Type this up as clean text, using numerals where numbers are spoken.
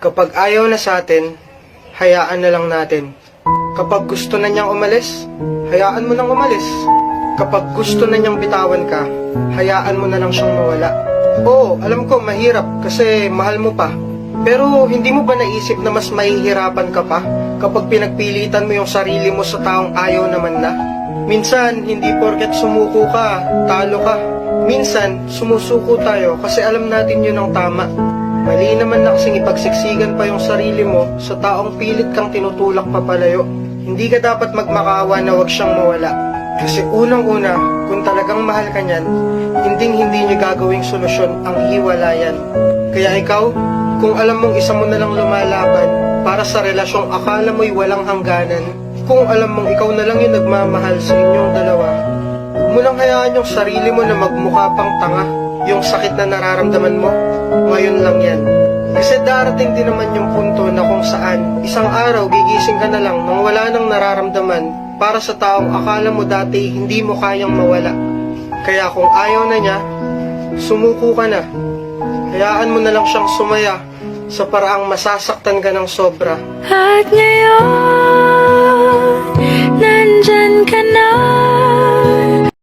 Kapag ayaw na sa atin, hayaan na lang natin. Kapag gusto na niyang umalis, hayaan mo nang umalis. Kapag gusto na niyang bitawan ka, hayaan mo na lang siyang mawala. Oo, alam ko mahirap kasi mahal mo pa. Pero hindi mo ba naisip na mas mahihirapan ka pa kapag pinagpilitan mo yung sarili mo sa taong ayaw naman na? Minsan, hindi porket sumuko ka, talo ka. Minsan, sumusuko tayo kasi alam natin yun ang tama. Mali naman na kasing ipagsiksikan pa yung sarili mo sa taong pilit kang tinutulak papalayo. Hindi ka dapat magmakaawa na wag siyang mawala. Kasi unang-una, kung talagang mahal ka niyan, hindi niya gagawing solusyon ang hiwalayan. Kaya ikaw, kung alam mong isa mo na lang lumalaban para sa relasyong akala mo'y walang hangganan, kung alam mong ikaw na lang yung nagmamahal sa inyong dalawa, huwag mo lang hayaan yung sarili mo na magmukha pang tanga. Yung sakit na nararamdaman mo, ngayon lang yan. Kasi darating din naman yung punto na kung saan isang araw gigising ka na lang nang wala nang nararamdaman para sa taong akala mo dati hindi mo kayang mawala. Kaya kung ayaw na niya, sumuko ka na. Hayaan mo na lang siyang sumaya sa paraang masasaktan ka ng sobra. At ngayon, nandyan ka na.